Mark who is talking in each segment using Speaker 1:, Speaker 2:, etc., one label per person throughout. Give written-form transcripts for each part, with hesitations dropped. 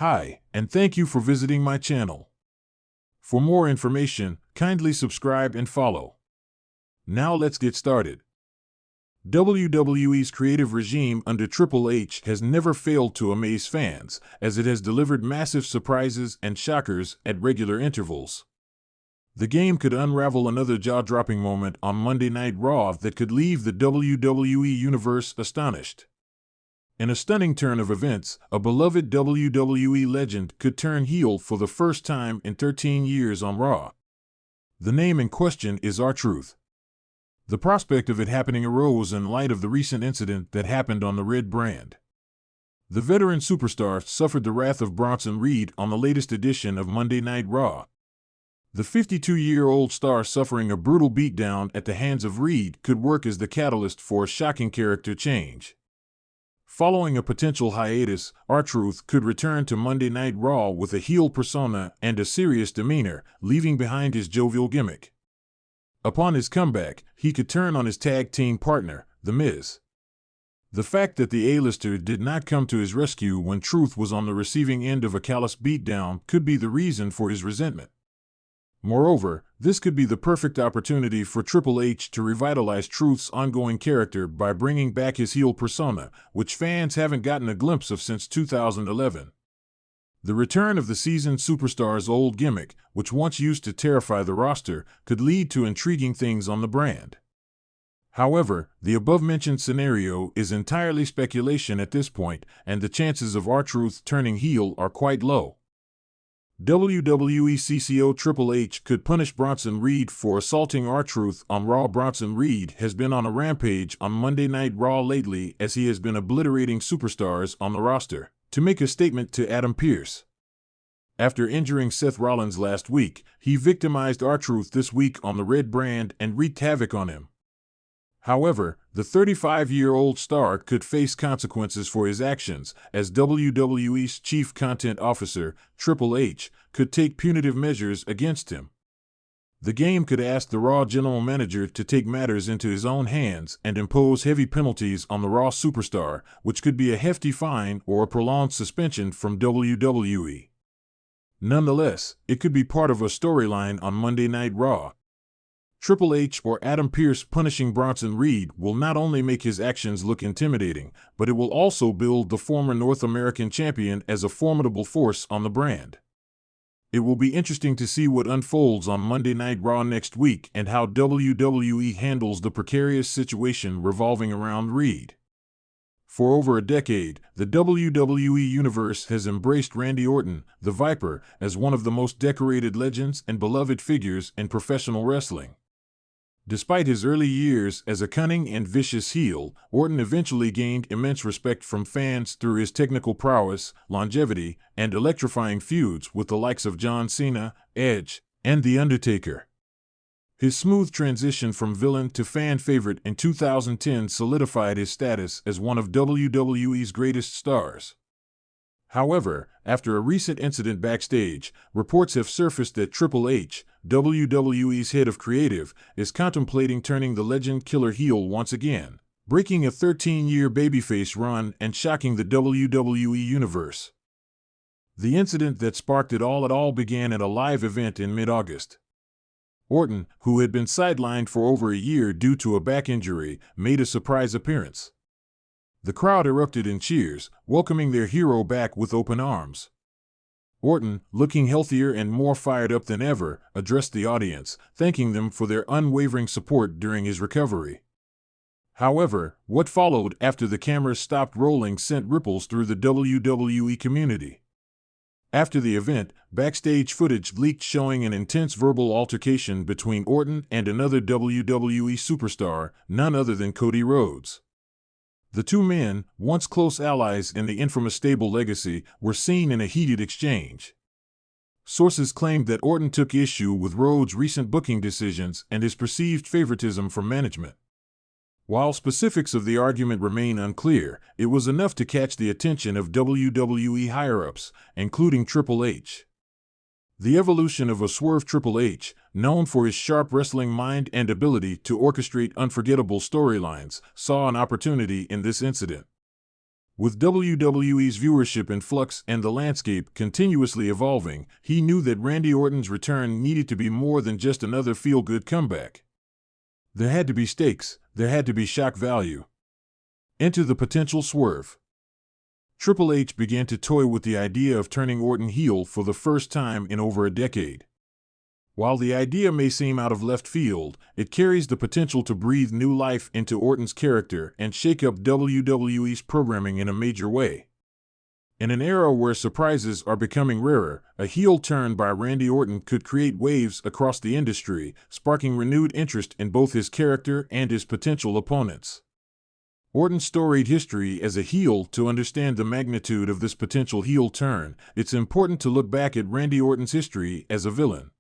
Speaker 1: Hi, and thank you for visiting my channel. For more information, kindly subscribe and follow. Now let's get started. WWE's creative regime under Triple H has never failed to amaze fans, as it has delivered massive surprises and shockers at regular intervals. The game could unravel another jaw-dropping moment on Monday Night Raw that could leave the WWE Universe astonished. In a stunning turn of events, a beloved WWE legend could turn heel for the first time in 13 years on Raw. The name in question is R-Truth. The prospect of it happening arose in light of the recent incident that happened on the Red brand. The veteran superstar suffered the wrath of Bronson Reed on the latest edition of Monday Night Raw. The 52-year-old star suffering a brutal beatdown at the hands of Reed could work as the catalyst for a shocking character change. Following a potential hiatus, R-Truth could return to Monday Night Raw with a heel persona and a serious demeanor, leaving behind his jovial gimmick. Upon his comeback, he could turn on his tag team partner, The Miz. The fact that the A-lister did not come to his rescue when Truth was on the receiving end of a callous beatdown could be the reason for his resentment. Moreover, this could be the perfect opportunity for Triple H to revitalize Truth's ongoing character by bringing back his heel persona, which fans haven't gotten a glimpse of since 2011. The return of the seasoned superstar's old gimmick, which once used to terrify the roster, could lead to intriguing things on the brand. However, the above-mentioned scenario is entirely speculation at this point, and the chances of R-Truth turning heel are quite low. WWE CCO Triple H could punish Bronson Reed for assaulting R-Truth on Raw. Bronson Reed has been on a rampage on Monday Night Raw lately, as he has been obliterating superstars on the roster to make a statement to Adam Pearce. After injuring Seth Rollins last week, he victimized R-Truth this week on the Red brand and wreaked havoc on him. However, the 35-year-old star could face consequences for his actions, as WWE's chief content officer, Triple H, could take punitive measures against him. The game could ask the Raw general manager to take matters into his own hands and impose heavy penalties on the Raw superstar, which could be a hefty fine or a prolonged suspension from WWE. Nonetheless, it could be part of a storyline on Monday Night Raw. Triple H or Adam Pearce punishing Bronson Reed will not only make his actions look intimidating, but it will also build the former North American champion as a formidable force on the brand. It will be interesting to see what unfolds on Monday Night Raw next week and how WWE handles the precarious situation revolving around Reed. For over a decade, the WWE Universe has embraced Randy Orton, the Viper, as one of the most decorated legends and beloved figures in professional wrestling. Despite his early years as a cunning and vicious heel, Orton eventually gained immense respect from fans through his technical prowess, longevity, and electrifying feuds with the likes of John Cena, Edge, and The Undertaker. His smooth transition from villain to fan favorite in 2010 solidified his status as one of WWE's greatest stars. However, after a recent incident backstage, reports have surfaced that Triple H, WWE's head of creative, is contemplating turning the legend killer heel once again, breaking a 13-year babyface run and shocking the WWE Universe. The incident that sparked it all began at a live event in mid-August. Orton, who had been sidelined for over a year due to a back injury, made a surprise appearance. The crowd erupted in cheers, welcoming their hero back with open arms. Orton, looking healthier and more fired up than ever, addressed the audience, thanking them for their unwavering support during his recovery. However, what followed after the cameras stopped rolling sent ripples through the WWE community. After the event, backstage footage leaked showing an intense verbal altercation between Orton and another WWE superstar, none other than Cody Rhodes. The two men, once close allies in the infamous stable legacy, were seen in a heated exchange. Sources claimed that Orton took issue with Rhodes' recent booking decisions and his perceived favoritism from management. While specifics of the argument remain unclear, it was enough to catch the attention of WWE higher-ups, including Triple H. The evolution of a Swerve Triple H, known for his sharp wrestling mind and ability to orchestrate unforgettable storylines, saw an opportunity in this incident. With WWE's viewership in flux and the landscape continuously evolving, he knew that Randy Orton's return needed to be more than just another feel-good comeback. There had to be stakes, there had to be shock value. Enter the potential swerve. Triple H began to toy with the idea of turning Orton heel for the first time in over a decade. While the idea may seem out of left field, it carries the potential to breathe new life into Orton's character and shake up WWE's programming in a major way. In an era where surprises are becoming rarer, a heel turn by Randy Orton could create waves across the industry, sparking renewed interest in both his character and his potential opponents. Orton's storied history as a heel. To understand the magnitude of this potential heel turn, it's important to look back at Randy Orton's history as a villain.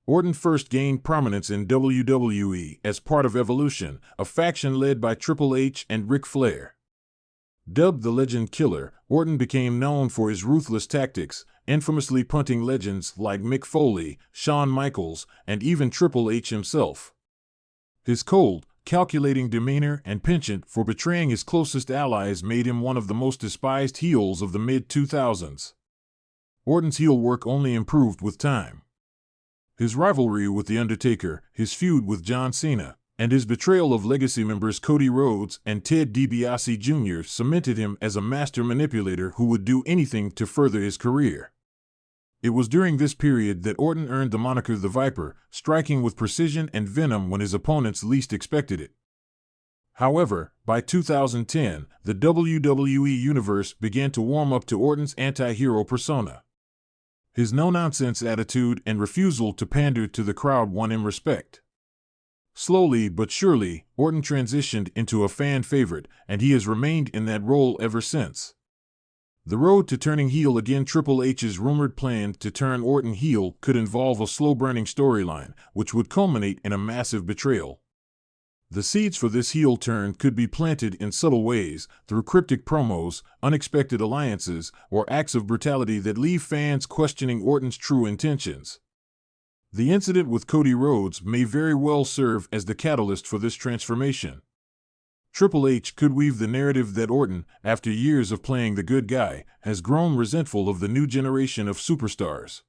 Speaker 1: Orton first gained prominence in WWE as part of Evolution, a faction led by Triple H and Ric Flair. Dubbed the Legend Killer, Orton became known for his ruthless tactics, infamously punting legends like Mick Foley, Shawn Michaels, and even Triple H himself. His cold, calculating demeanor and penchant for betraying his closest allies made him one of the most despised heels of the mid-2000s. Orton's heel work only improved with time. His rivalry with The Undertaker, his feud with John Cena, and his betrayal of legacy members Cody Rhodes and Ted DiBiase Jr. cemented him as a master manipulator who would do anything to further his career. It was during this period that Orton earned the moniker The Viper, striking with precision and venom when his opponents least expected it. However, by 2010, the WWE Universe began to warm up to Orton's anti-hero persona. His no-nonsense attitude and refusal to pander to the crowd won him respect. Slowly but surely, Orton transitioned into a fan favorite, and he has remained in that role ever since. The road to turning heel again. Triple H's rumored plan to turn Orton heel could involve a slow-burning storyline, which would culminate in a massive betrayal. The seeds for this heel turn could be planted in subtle ways, through cryptic promos, unexpected alliances, or acts of brutality that leave fans questioning Orton's true intentions. The incident with Cody Rhodes may very well serve as the catalyst for this transformation. Triple H could weave the narrative that Orton, after years of playing the good guy, has grown resentful of the new generation of superstars.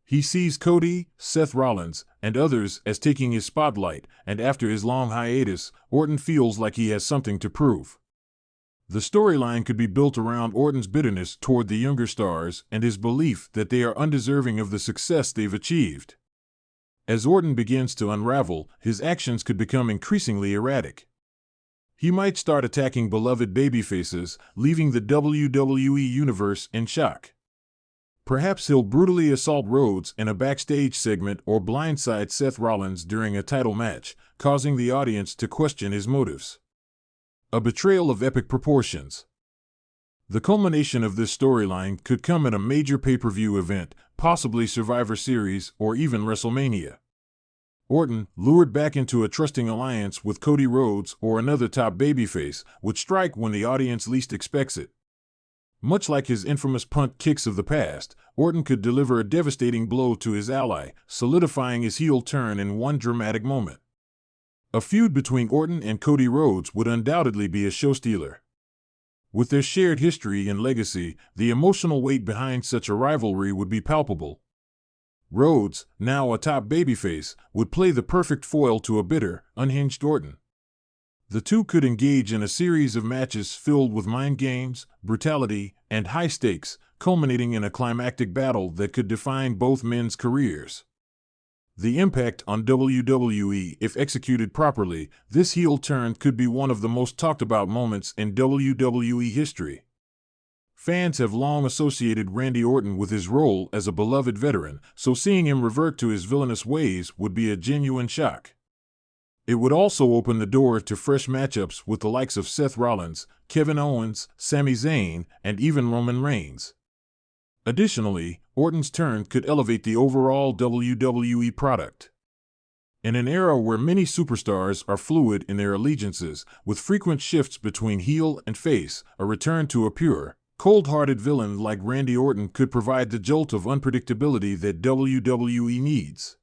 Speaker 1: He sees Cody, Seth Rollins, and others as taking his spotlight, and after his long hiatus, Orton feels like he has something to prove. The storyline could be built around Orton's bitterness toward the younger stars and his belief that they are undeserving of the success they've achieved. As Orton begins to unravel, his actions could become increasingly erratic. He might start attacking beloved babyfaces, leaving the WWE Universe in shock. Perhaps he'll brutally assault Rhodes in a backstage segment or blindside Seth Rollins during a title match, causing the audience to question his motives. A betrayal of epic proportions. The culmination of this storyline could come at a major pay-per-view event, possibly Survivor Series or even WrestleMania. Orton, lured back into a trusting alliance with Cody Rhodes or another top babyface, would strike when the audience least expects it. Much like his infamous punt kicks of the past, Orton could deliver a devastating blow to his ally, solidifying his heel turn in one dramatic moment. A feud between Orton and Cody Rhodes would undoubtedly be a showstealer. With their shared history and legacy, the emotional weight behind such a rivalry would be palpable. Rhodes, now a top babyface, would play the perfect foil to a bitter, unhinged Orton. The two could engage in a series of matches filled with mind games, brutality, and high stakes, culminating in a climactic battle that could define both men's careers. The impact on WWE, if executed properly, this heel turn could be one of the most talked about moments in WWE history. Fans have long associated Randy Orton with his role as a beloved veteran, so seeing him revert to his villainous ways would be a genuine shock. It would also open the door to fresh matchups with the likes of Seth Rollins, Kevin Owens, Sami Zayn, and even Roman Reigns. Additionally, Orton's turn could elevate the overall WWE product. In an era where many superstars are fluid in their allegiances, with frequent shifts between heel and face, a return to a pure, cold-hearted villain like Randy Orton could provide the jolt of unpredictability that WWE needs.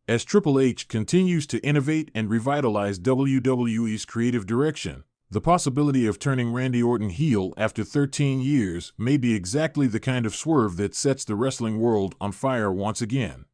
Speaker 1: As Triple H continues to innovate and revitalize WWE's creative direction, The possibility of turning Randy Orton heel after 13 years may be exactly the kind of swerve that sets the wrestling world on fire once again.